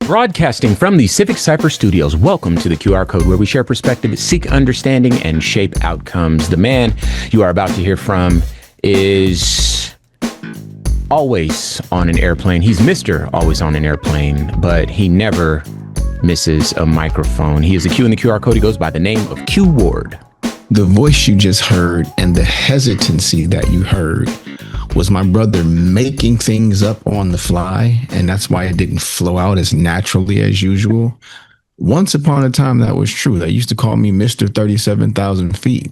Broadcasting from the Civic Cypher Studios, welcome to the QR Code, where we share perspective, seek understanding, and shape outcomes. The man you are about to hear from is always on an airplane. He's Mr. Always on an Airplane, but he never misses a microphone. He is a Q in the QR Code. He goes by the name of Q Ward. The voice you just heard and the hesitancy that you heard was my brother making things up on the fly, and that's why it didn't flow out as naturally as usual. Once upon a time, that was true. They used to call me Mr. 37,000 feet,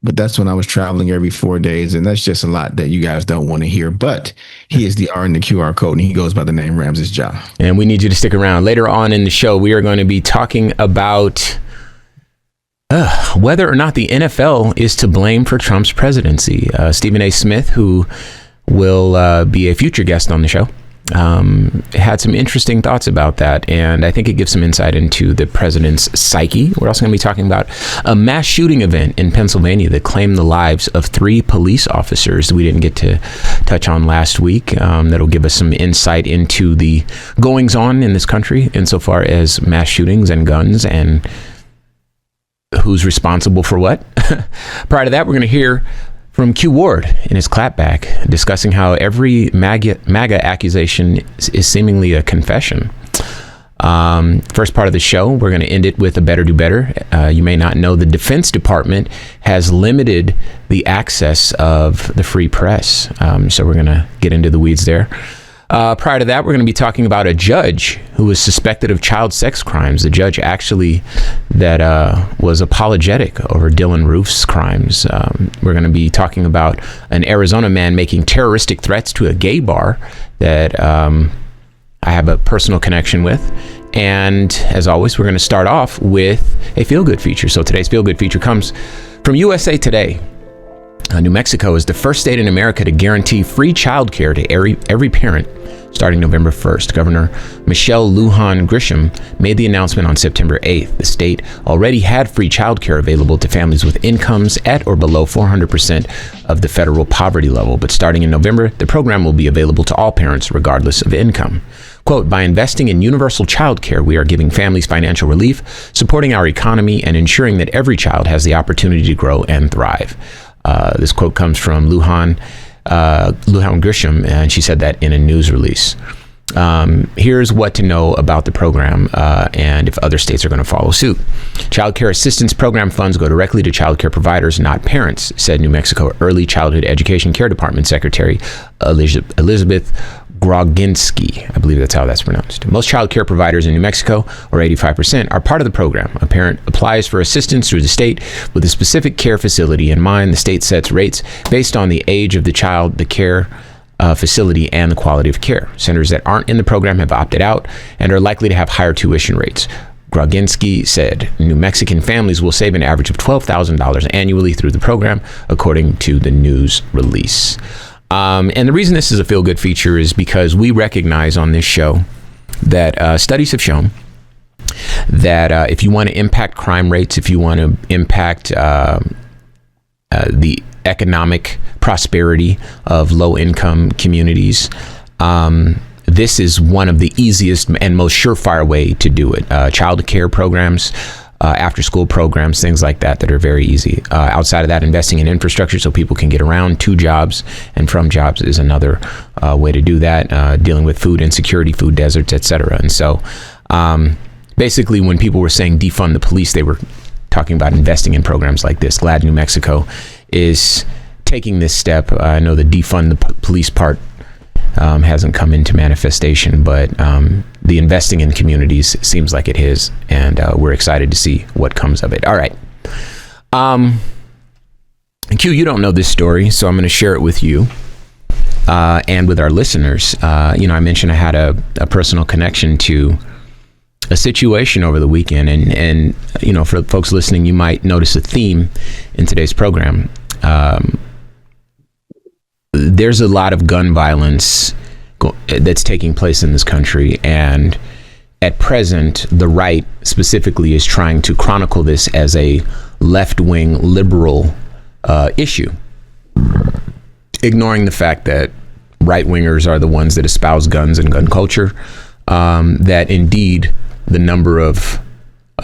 but that's when I was traveling every 4 days, and that's just a lot that you guys don't want to hear. But he is the R in the QR Code, and he goes by the name Ramses Ja. And we need you to stick around. Later on in the show, we are going to be talking about whether or not the NFL is to blame for Trump's presidency. Stephen A. Smith, who will be a future guest on the show, had some interesting thoughts about that, and I think it gives some insight into the president's psyche. We're also going to be talking about a mass shooting event in Pennsylvania that claimed the lives of 3 police officers that we didn't get to touch on last week. That'll give us some insight into the goings-on in this country insofar as mass shootings and guns and who's responsible for what. Prior to that, we're going to hear from Q Ward in his clapback, discussing how every MAGA accusation is seemingly a confession. First part of the show, we're going to end it with a better do better. You may not know the Defense Department has limited the access of the free press. So we're going to get into the weeds there. Prior to that, we're going to be talking about a judge who was suspected of child sex crimes. The judge actually that was apologetic over Dylan Roof's crimes. We're going to be talking about an Arizona man making terroristic threats to a gay bar that I have a personal connection with. And as always, we're going to start off with a feel-good feature. So today's feel-good feature comes from USA Today. New Mexico is the first state in America to guarantee free childcare to every parent starting November 1st. Governor Michelle Lujan Grisham made the announcement on September 8th. The state already had free childcare available to families with incomes at or below 400% of the federal poverty level. But starting in November, the program will be available to all parents regardless of income. Quote, by investing in universal childcare, we are giving families financial relief, supporting our economy, and ensuring that every child has the opportunity to grow and thrive. This quote comes from Lujan Grisham, and she said that in a news release. Here's what to know about the program and if other states are going to follow suit. Child care assistance program funds go directly to child care providers, not parents, said New Mexico Early Childhood Education Care Department Secretary Elizabeth Groginski. I believe that's how that's pronounced. Most child care providers in New Mexico, or 85%, are part of the program. A parent applies for assistance through the state with a specific care facility in mind. The state sets rates based on the age of the child, the care facility, and the quality of care. Centers that aren't in the program have opted out and are likely to have higher tuition rates. Groginski said New Mexican families will save an average of $12,000 annually through the program, according to the news release. And the reason this is a feel-good feature is because we recognize on this show that studies have shown that if you want to impact crime rates, if you want to impact the economic prosperity of low-income communities, this is one of the easiest and most surefire way to do it. Child care programs, after-school programs, things like that are very easy. Outside of that, investing in infrastructure so people can get around to jobs and from jobs is another way to do that. Dealing with food insecurity, food deserts, etc. And so basically when people were saying defund the police, they were talking about investing in programs like this. Glad New Mexico is taking this step. I know the defund the police part hasn't come into manifestation, but the investing in communities seems like it is, and we're excited to see what comes of it. All right. Q, you don't know this story, so I'm going to share it with you and with our listeners. I mentioned I had a personal connection to a situation over the weekend, and for folks listening, you might notice a theme in today's program. There's a lot of gun violence that's taking place in this country, and at present, the right specifically is trying to chronicle this as a left-wing liberal issue, ignoring the fact that right-wingers are the ones that espouse guns and gun culture. that indeed the number of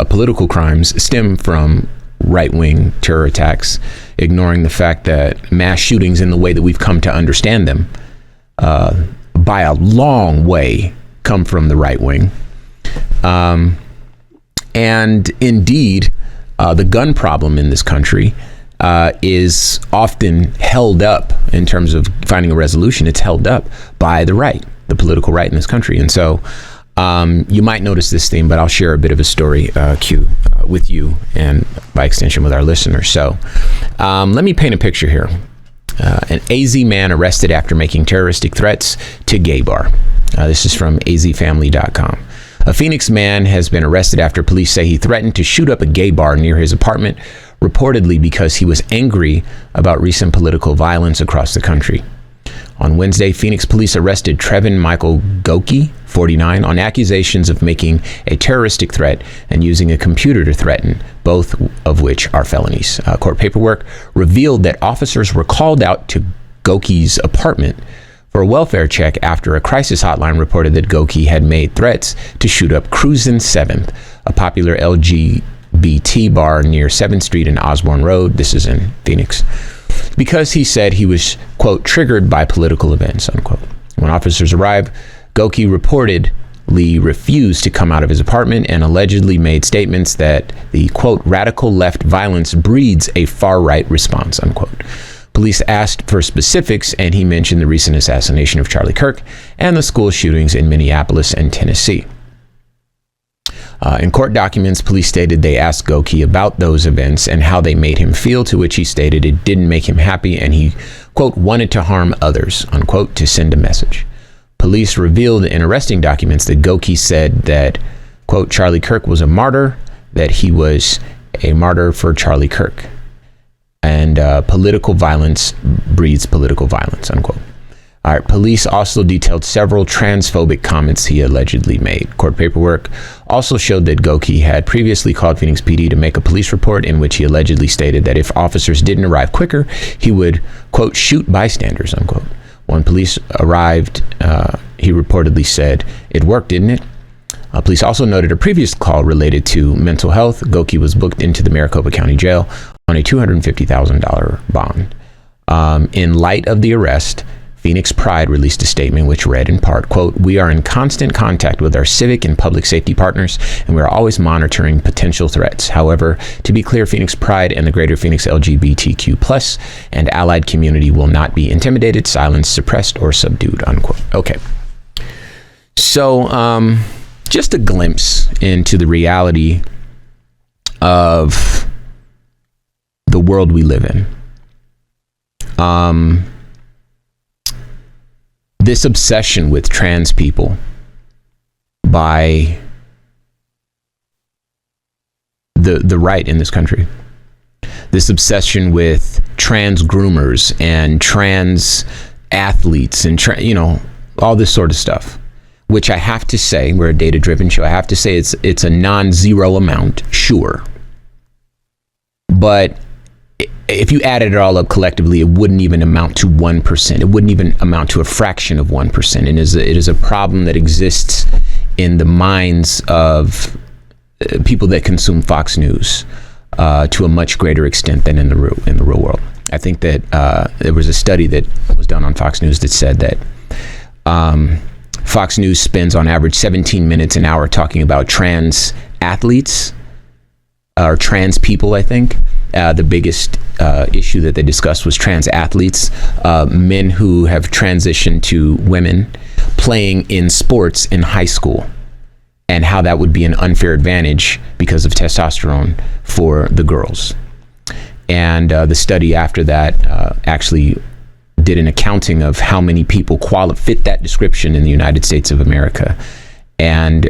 political crimes stem from right-wing terror attacks, ignoring the fact that mass shootings in the way that we've come to understand them by a long way come from the right wing. And indeed, the gun problem in this country is often held up in terms of finding a resolution. It's held up by the right, the political right in this country. And so you might notice this theme, but I'll share a bit of a story, Q, with you and by extension with our listeners. So let me paint a picture here. An AZ man arrested after making terroristic threats to gay bar. This is from azfamily.com. A Phoenix man has been arrested after police say he threatened to shoot up a gay bar near his apartment, reportedly because he was angry about recent political violence across the country. On Wednesday, Phoenix police arrested Trevin Michael Goki, 49, on accusations of making a terroristic threat and using a computer to threaten, both of which are felonies. Court paperwork revealed that officers were called out to Goki's apartment for a welfare check after a crisis hotline reported that Goki had made threats to shoot up Cruisin' 7th, a popular LGBT bar near 7th Street and Osborne Road. This is in Phoenix, because he said he was, quote, triggered by political events, unquote. When officers arrived, Goki reportedly refused to come out of his apartment and allegedly made statements that the, quote, radical left violence breeds a far-right response, unquote. Police asked for specifics, and he mentioned the recent assassination of Charlie Kirk and the school shootings in Minneapolis and Tennessee. In court documents, police stated they asked Goki about those events and how they made him feel, to which he stated it didn't make him happy and he, quote, wanted to harm others, unquote, to send a message. Police revealed in arresting documents that Goki said that, quote, Charlie Kirk was a martyr, that he was a martyr for Charlie Kirk. And political violence breeds political violence, unquote. All right, police also detailed several transphobic comments he allegedly made. Court paperwork also showed that Goki had previously called Phoenix PD to make a police report in which he allegedly stated that if officers didn't arrive quicker, he would, quote, shoot bystanders, unquote. When police arrived, he reportedly said, it worked, didn't it? Police also noted a previous call related to mental health. Goki was booked into the Maricopa County Jail on a $250,000 bond. In light of the arrest, Phoenix Pride released a statement which read in part, quote, we are in constant contact with our civic and public safety partners, and we are always monitoring potential threats. However, to be clear, Phoenix Pride and the greater Phoenix LGBTQ+ and allied community will not be intimidated, silenced, suppressed, or subdued, unquote. Okay. So, just a glimpse into the reality of the world we live in. This obsession with trans people by the right in this country. This obsession with trans groomers and trans athletes and all this sort of stuff, which I have to say, we're a data-driven show. I have to say it's a non-zero amount, sure, but if you added it all up collectively, it wouldn't even amount to 1%. It wouldn't even amount to a fraction of 1%. And it is a problem that exists in the minds of people that consume Fox News to a much greater extent than in the real world. I think that there was a study that was done on Fox News that said that Fox News spends on average 17 minutes an hour talking about trans athletes or trans people, I think. The biggest issue that they discussed was trans athletes, men who have transitioned to women playing in sports in high school, and how that would be an unfair advantage because of testosterone for the girls. And the study after that actually did an accounting of how many people fit that description in the United States of America. And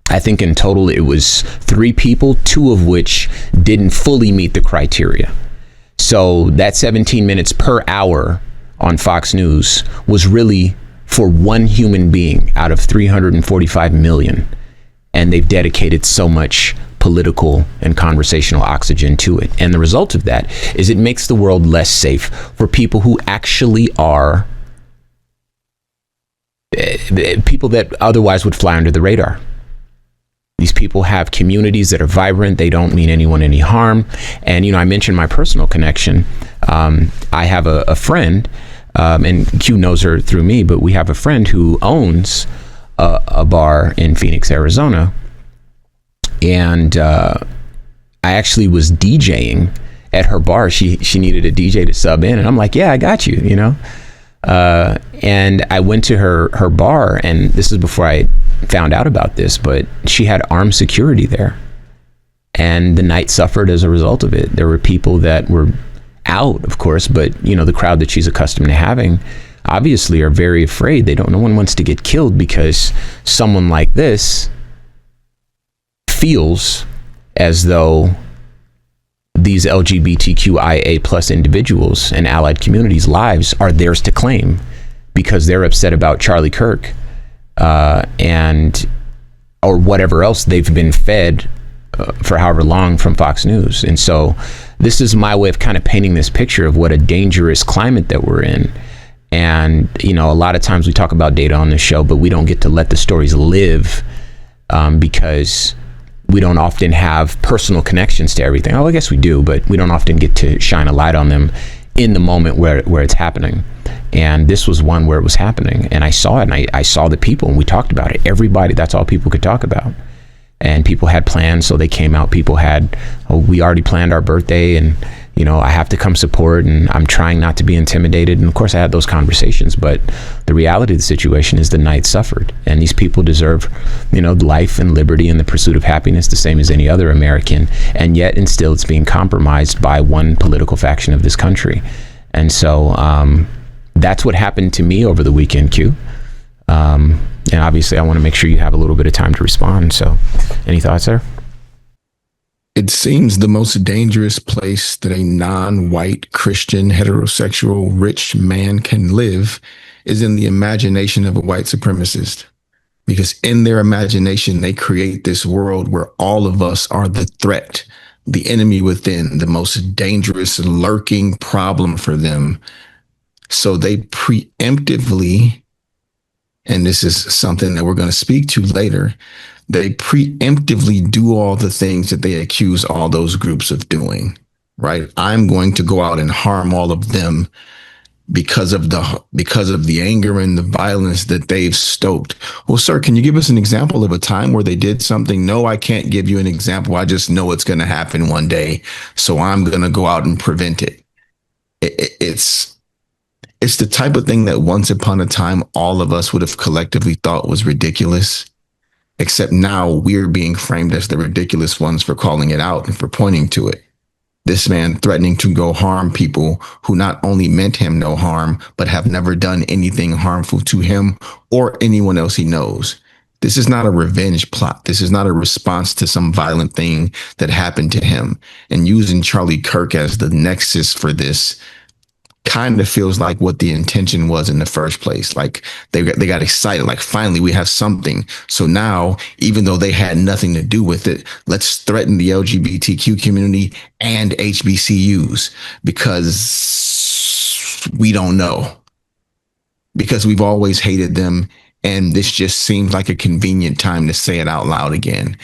I think in total it was 3 people, 2 of which didn't fully meet the criteria. So that 17 minutes per hour on Fox News was really for one human being out of 345 million. And they've dedicated so much political and conversational oxygen to it. And the result of that is it makes the world less safe for people who actually are people that otherwise would fly under the radar. These people have communities that are vibrant. They don't mean anyone any harm. And, I mentioned my personal connection. I have a friend, and Q knows her through me, but we have a friend who owns a bar in Phoenix, Arizona. And I actually was DJing at her bar. She needed a DJ to sub in. And I'm like, yeah, I got you, and I went to her bar, and this is before I found out about this, but she had armed security there, and the night suffered as a result of it. There were people that were out, of course, but the crowd that she's accustomed to having obviously are very afraid. No one wants to get killed because someone like this feels as though these LGBTQIA plus individuals and allied communities' lives are theirs to claim because they're upset about Charlie Kirk or whatever else they've been fed for however long from Fox News. And so this is my way of kind of painting this picture of what a dangerous climate that we're in. And, a lot of times we talk about data on this show, but we don't get to let the stories live because we don't often have personal connections to everything. Oh, I guess we do, but we don't often get to shine a light on them in the moment where it's happening. And this was one where it was happening. And I saw it, and I saw the people, and we talked about it. Everybody, that's all people could talk about. And people had plans, so they came out. People had, we already planned our birthday, and, I have to come support, and I'm trying not to be intimidated. And of course, I had those conversations, but the reality of the situation is the night suffered. And these people deserve, life and liberty and the pursuit of happiness the same as any other American. And yet, and still, it's being compromised by one political faction of this country. And so that's what happened to me over the weekend, Q. And obviously, I want to make sure you have a little bit of time to respond. So any thoughts there? It seems the most dangerous place that a non-white Christian heterosexual rich man can live is in the imagination of a white supremacist. Because in their imagination, they create this world where all of us are the threat, the enemy within, the most dangerous lurking problem for them. So they preemptively, and this is something that we're going to speak to later, they preemptively do all the things that they accuse all those groups of doing, right? I'm going to go out and harm all of them because of the anger and the violence that they've stoked. Well, sir, can you give us an example of a time where they did something? No, I can't give you an example. I just know it's going to happen one day. So I'm going to go out and prevent it. It's the type of thing that once upon a time, all of us would have collectively thought was ridiculous. Except now we're being framed as the ridiculous ones for calling it out and for pointing to it. This man threatening to go harm people who not only meant him no harm, but have never done anything harmful to him or anyone else he knows. This is not a revenge plot. This is not a response to some violent thing that happened to him. And using Charlie Kirk as the nexus for this kind of feels like what the intention was in the first place. Like they got excited, like finally we have something. So now, even though they had nothing to do with it, let's threaten the LGBTQ community and HBCUs because we don't know, because we've always hated them. And this just seems like a convenient time to say it out loud again.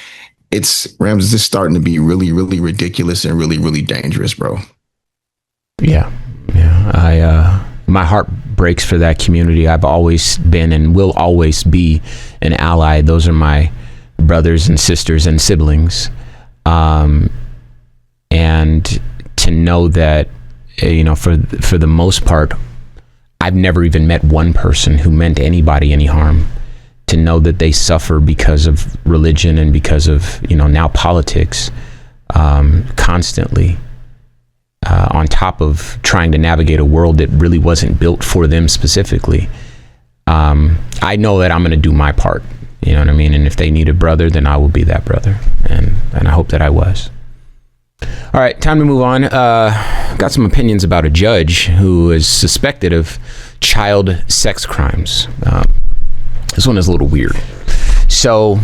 Rams, this is starting to be really, really ridiculous and really, really dangerous, bro. Yeah. My heart breaks for that community. I've always been and will always be an ally. Those are my brothers and sisters and siblings. And to know that, for the most part, I've never even met one person who meant anybody any harm. To know that they suffer because of religion and because of, now politics, constantly. On top of trying to navigate a world that really wasn't built for them specifically. I know that I'm going to do my part, you know what I mean? And if they need a brother, then I will be that brother. And I hope that I was. All right, time to move on. Got some opinions about a judge who is suspected of child sex crimes. This one is a little weird. So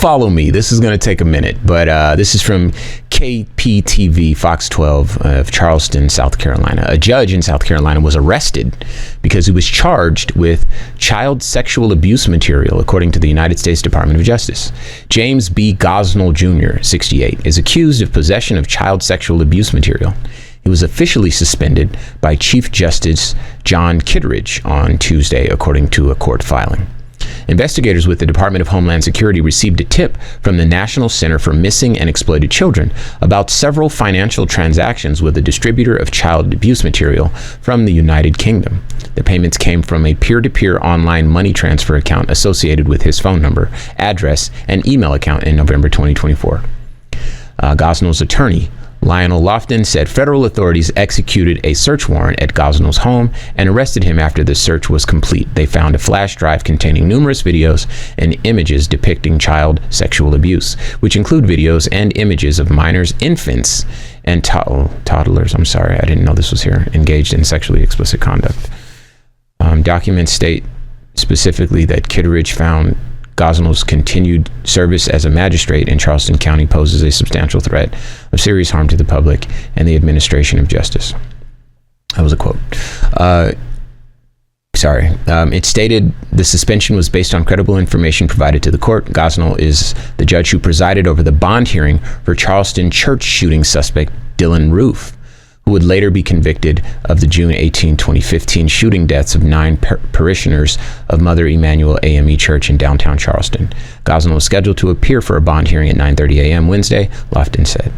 follow me. This is going to take a minute, but this is from KPTV, Fox 12 of Charleston, South Carolina. A judge in South Carolina was arrested because he was charged with child sexual abuse material, according to the United States Department of Justice. James B. Gosnell Jr., 68, is accused of possession of child sexual abuse material. He was officially suspended by Chief Justice John Kittredge on Tuesday, according to a court filing. Investigators with the Department of Homeland Security received a tip from the National Center for Missing and Exploited Children about several financial transactions with a distributor of child abuse material from the United Kingdom. The payments came from a peer-to-peer online money transfer account associated with his phone number, address, and email account in November 2024. Gosnell's attorney, Lionel Lofton, said federal authorities executed a search warrant at Gosnell's home and arrested him after the search was complete. They found a flash drive containing numerous videos and images depicting child sexual abuse, which include videos and images of minors, infants, and toddlers. I'm sorry, I didn't know this was here. Engaged in sexually explicit conduct. Documents state specifically that Kittredge found Gosnell's continued service as a magistrate in Charleston County poses a substantial threat of serious harm to the public and the administration of justice. That was a quote. It stated the suspension was based on credible information provided to the court. Gosnell is the judge who presided over the bond hearing for Charleston church shooting suspect Dylan Roof, who would later be convicted of the June 18, 2015 shooting deaths of 9 parishioners of Mother Emanuel AME Church in downtown Charleston. Gosnell was scheduled to appear for a bond hearing at 9:30 a.m. Wednesday, Lofton said.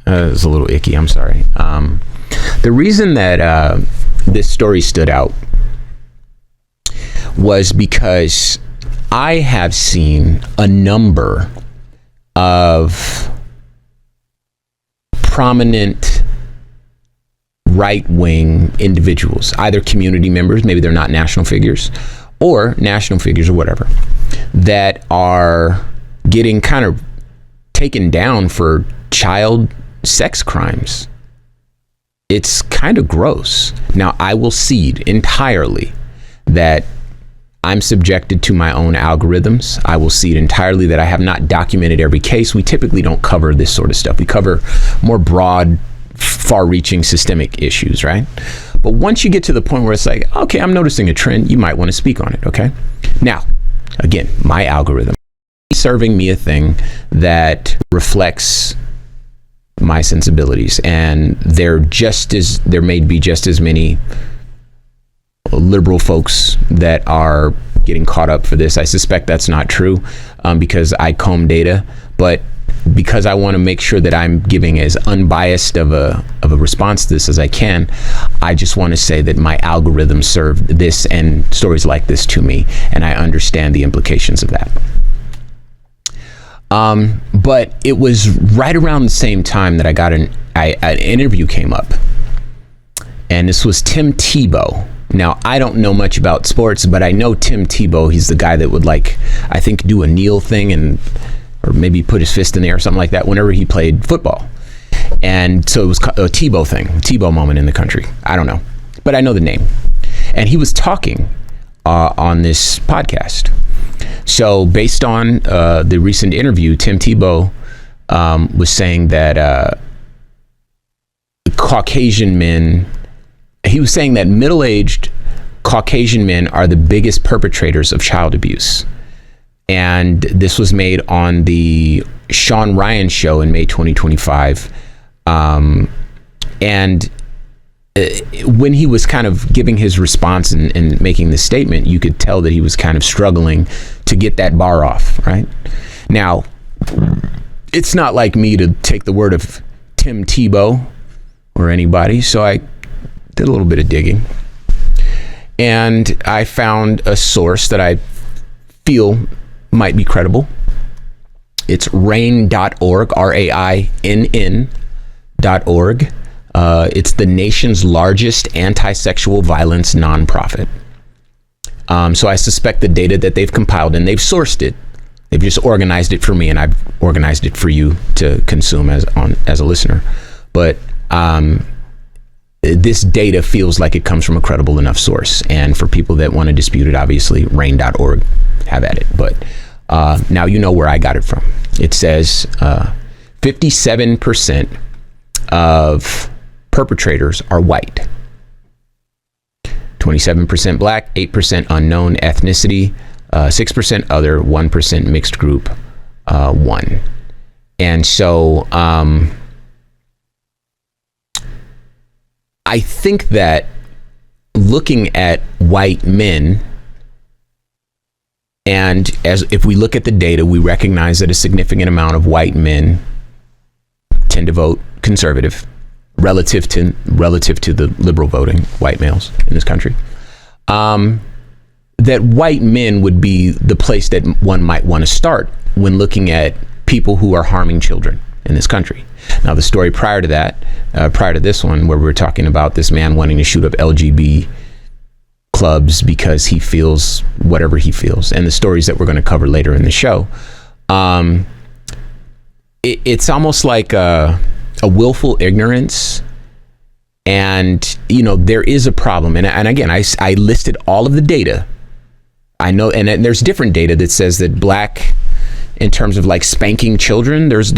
It's a little icky, I'm sorry. The reason that this story stood out was because I have seen a number of prominent right-wing individuals, either community members, maybe they're not national figures, or national figures or whatever, that are getting kind of taken down for child sex crimes. It's kind of gross. Now, I will cede entirely that I'm subjected to my own algorithms. I will cede entirely that I have not documented every case. We typically don't cover this sort of stuff. We cover more broad, far-reaching systemic issues, right? But once you get to the point where it's like, okay, I'm noticing a trend, you might want to speak on it, okay? Now, again, my algorithm is serving me a thing that reflects my sensibilities, and there may be just as many liberal folks that are getting caught up for this. I suspect that's not true because I comb data, but because I want to make sure that I'm giving as unbiased of a response to this as I can, I just want to say that my algorithm served this and stories like this to me, and I understand the implications of that. But it was right around the same time that I got an interview came up, and this was Tim Tebow. Now, I don't know much about sports, but I know Tim Tebow. He's the guy that would, like, I think do a kneel thing or maybe put his fist in the air or something like that whenever he played football. And so it was a Tebow thing, Tebow moment in the country. I don't know, but I know the name. And he was talking on this podcast. So based on the recent interview, Tim Tebow was saying that Caucasian men, he was saying that middle-aged Caucasian men are the biggest perpetrators of child abuse. And this was made on the Sean Ryan show in May 2025. And when he was kind of giving his response and making this statement, you could tell that he was kind of struggling to get that bar off, right? Now, it's not like me to take the word of Tim Tebow or anybody, so I did a little bit of digging. And I found a source that I feel might be credible. It's RAINN.org, RAINN.org. It's the nation's largest anti-sexual violence nonprofit. So I suspect the data that they've compiled, and they've sourced it, they've just organized it for me, and I've organized it for you to consume as a listener. But this data feels like it comes from a credible enough source. And for people that want to dispute it, obviously, rain.org, have at it. But now you know where I got it from. It says 57% of perpetrators are white, 27% black, 8% unknown ethnicity, 6% other, 1% mixed group, 1. And so I think that looking at white men, and as if we look at the data, we recognize that a significant amount of white men tend to vote conservative relative to the liberal voting white males in this country. That white men would be the place that one might want to start when looking at people who are harming children in this country. Now, the story prior to that, prior to this one, where we were talking about this man wanting to shoot up LGB clubs because he feels whatever he feels, and the stories that we're going to cover later in the show, it's almost like a willful ignorance. And, you know, there is a problem. And again, I listed all of the data. I know, and there's different data that says that black, in terms of like spanking children, there's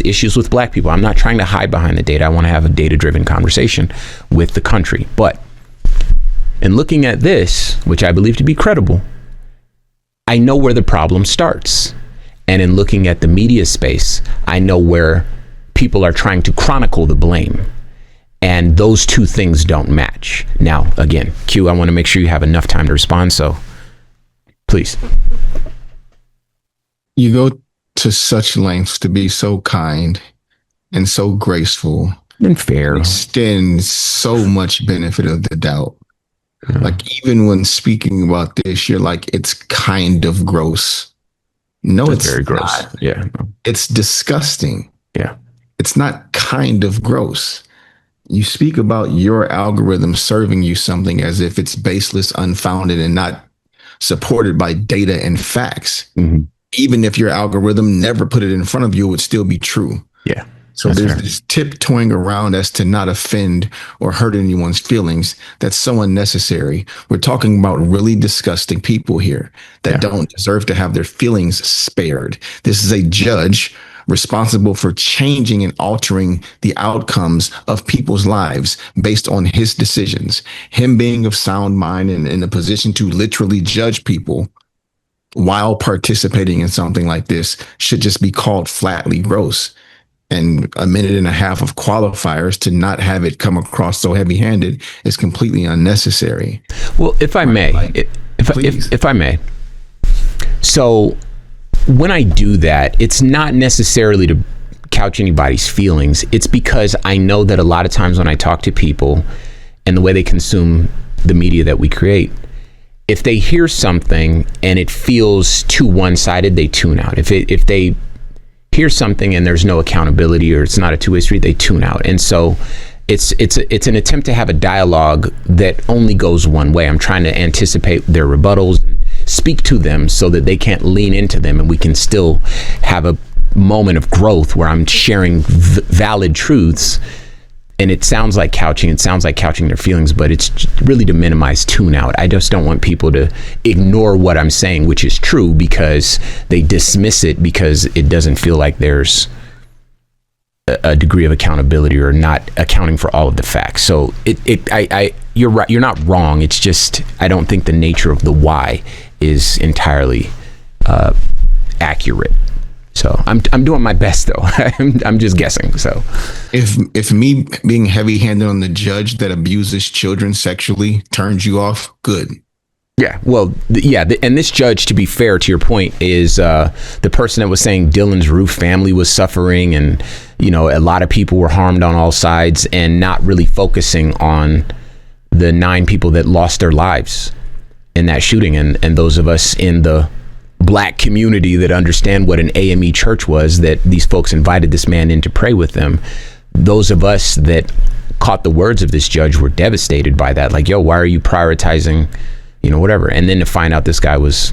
issues with black people. I'm not trying to hide behind the data. I want to have a data-driven conversation with the country. But in looking at this, which I believe to be credible, I know where the problem starts. And in looking at the media space, I know where people are trying to chronicle the blame. And those two things don't match. Now, again, Q, I want to make sure you have enough time to respond, so please. You go to such lengths to be so kind and so graceful And fair. Extend so much benefit of the doubt. Yeah. Like, even when speaking about this, you're like, it's kind of gross. No, That's it's very gross. not. Yeah. It's disgusting. Yeah. It's not kind of gross. You speak about your algorithm serving you something as if it's baseless, unfounded, and not supported by data and facts. Mm-hmm. Even if your algorithm never put it in front of you, it would still be true. Yeah. So there's this tiptoeing around as to not offend or hurt anyone's feelings. That's so unnecessary. We're talking about really disgusting people here that don't deserve to have their feelings spared. This is a judge responsible for changing and altering the outcomes of people's lives based on his decisions. Him being of sound mind and in a position to literally judge people while participating in something like this should just be called flatly gross. And a minute and a half of qualifiers to not have it come across so heavy-handed is completely unnecessary. Well, if I may, if I may. So when I do that, it's not necessarily to couch anybody's feelings. It's because I know that a lot of times when I talk to people and the way they consume the media that we create, if they hear something and it feels too one-sided, they tune out. If they hear something and there's no accountability or it's not a two-way street, they tune out. And so it's an attempt to have a dialogue that only goes one way. I'm trying to anticipate their rebuttals and speak to them so that they can't lean into them and we can still have a moment of growth where I'm sharing valid truths. And it sounds like couching their feelings, but it's really to minimize tune out. I just don't want people to ignore what I'm saying, which is true, because they dismiss it because it doesn't feel like there's a degree of accountability or not accounting for all of the facts. So you're right. You're not wrong. It's just, I don't think the nature of the why is entirely accurate. So I'm doing my best though. I'm just guessing. So if me being heavy-handed on the judge that abuses children sexually turns you off, good. Yeah. Well, and this judge, to be fair to your point, is the person that was saying Dylan's Roof family was suffering, and a lot of people were harmed on all sides, and not really focusing on the 9 people that lost their lives in that shooting, and those of us in the Black community that understand what an AME church was, that these folks invited this man in to pray with them. Those of us that caught the words of this judge were devastated by that. Like, yo, why are you prioritizing, whatever? And then to find out this guy was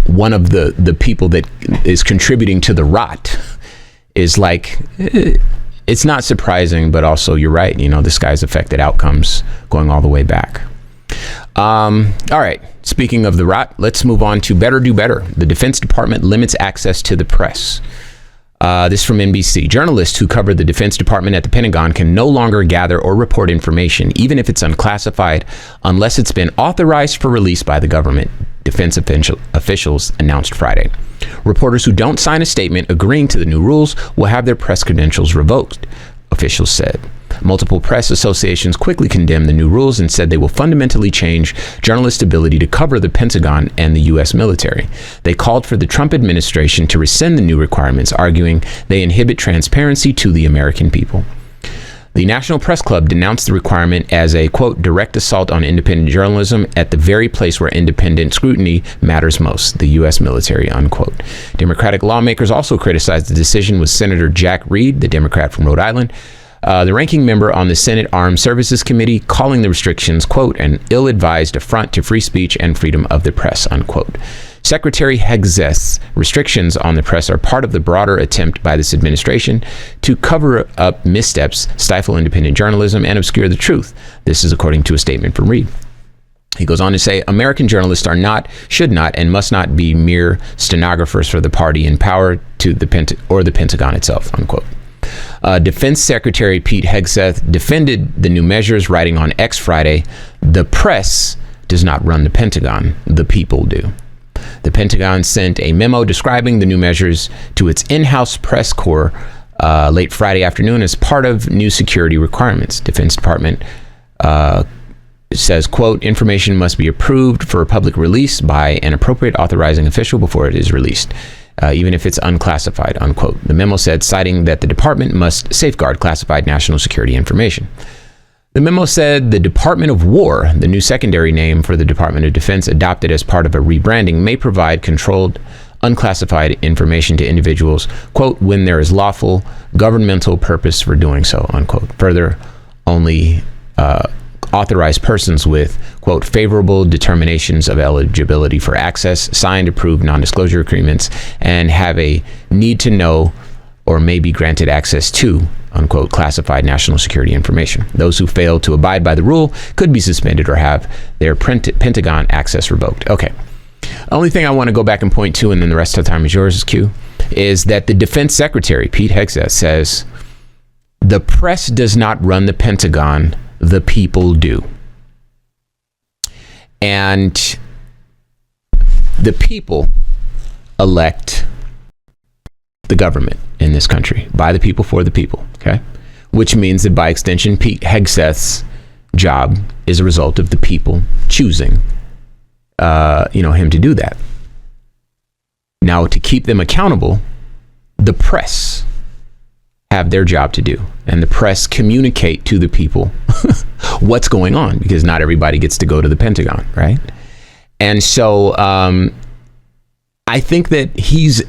one of the people that is contributing to the rot is like, it's not surprising, but also you're right. This guy's affected outcomes going all the way back. All right. Speaking of the rot, let's move on to better do better. The Defense Department limits access to the press. This from NBC. Journalists who cover the Defense Department at the Pentagon can no longer gather or report information, even if it's unclassified, unless it's been authorized for release by the government, defense officials announced Friday. Reporters who don't sign a statement agreeing to the new rules will have their press credentials revoked, officials said. Multiple press associations quickly condemned the new rules and said they will fundamentally change journalists' ability to cover the Pentagon and the U.S. military. They called for the Trump administration to rescind the new requirements, arguing they inhibit transparency to the American people. The National Press Club denounced the requirement as a, quote, direct assault on independent journalism at the very place where independent scrutiny matters most, the U.S. military, unquote. Democratic lawmakers also criticized the decision, with Senator Jack Reed, the Democrat from Rhode Island, the ranking member on the Senate Armed Services Committee, calling the restrictions, quote, an ill-advised affront to free speech and freedom of the press, unquote. Secretary Hegseth's restrictions on the press are part of the broader attempt by this administration to cover up missteps, stifle independent journalism, and obscure the truth. This is according to a statement from Reed. He goes on to say, American journalists are not, should not, and must not be mere stenographers for the party in power to the Pentagon itself, unquote. Defense Secretary Pete Hegseth defended the new measures, writing on X Friday, the press does not run the Pentagon, the people do. The Pentagon sent a memo describing the new measures to its in-house press corps late Friday afternoon as part of new security requirements. Defense Department says, quote, information must be approved for public release by an appropriate authorizing official before it is released, even if it's unclassified, unquote. The memo said, citing that the department must safeguard classified national security information. The memo said the Department of War, the new secondary name for the Department of Defense adopted as part of a rebranding, may provide controlled, unclassified information to individuals, quote, when there is lawful governmental purpose for doing so, unquote. Further, only authorized persons with, quote, favorable determinations of eligibility for access, signed, approved non-disclosure agreements, and have a need to know or may be granted access to, unquote, classified national security information. Those who fail to abide by the rule could be suspended or have their Pentagon access revoked. Okay. Only thing I want to go back and point to, and then the rest of the time is yours, Q, is that the Defense Secretary, Pete Hegseth, says the press does not run the Pentagon, the people do. And the people elect the government in this country, by the people, for the people, okay? Which means that by extension, Pete Hegseth's job is a result of the people choosing, him to do that. Now, to keep them accountable, the press have their job to do, and the press communicate to the people what's going on, because not everybody gets to go to the Pentagon, right? And so I think that he's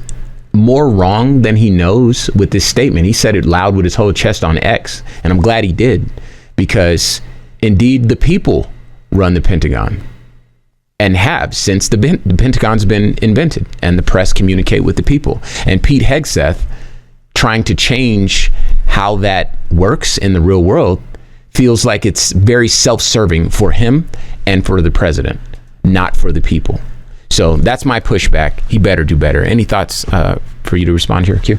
more wrong than he knows with this statement. He said it loud with his whole chest on X, and I'm glad he did, because indeed the people run the Pentagon and have since the Pentagon's been invented, and the press communicate with the people. And Pete Hegseth trying to change how that works in the real world feels like it's very self-serving for him and for the president, not for the people. So that's my pushback. He better do better. Any thoughts for you to respond here, Q?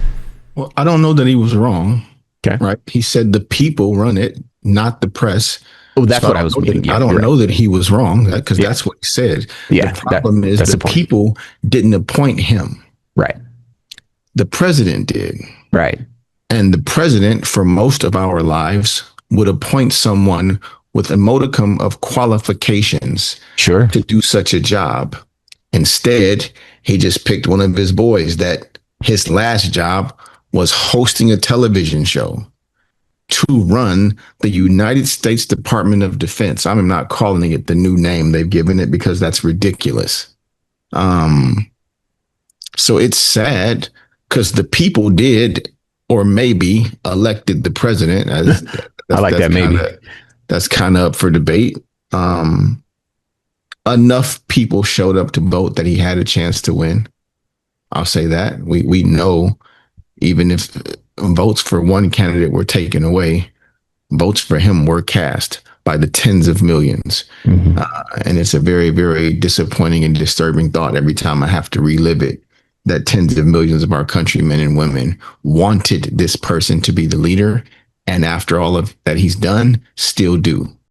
Well, I don't know that he was wrong. Okay. Right. He said the people run it, not the press. Oh, that's what I was meaning. Yeah, I don't know that he was wrong, because that's what he said. Yeah, the problem is the people didn't appoint him. Right. The president did. Right. And the president, for most of our lives, would appoint someone with a modicum of qualifications to do such a job. Instead, he just picked one of his boys that his last job was hosting a television show to run the United States Department of Defense. I'm not calling it the new name they've given it, because that's ridiculous. So it's sad, because the people did, or maybe elected the president. I like that maybe. That's kind of up for debate. Enough people showed up to vote that he had a chance to win. I'll say that. We know, even if votes for one candidate were taken away, votes for him were cast by the tens of millions. Mm-hmm. And it's a very, very disappointing and disturbing thought every time I have to relive it, that tens of millions of our countrymen and women wanted this person to be the leader. And after all of that he's done, still do.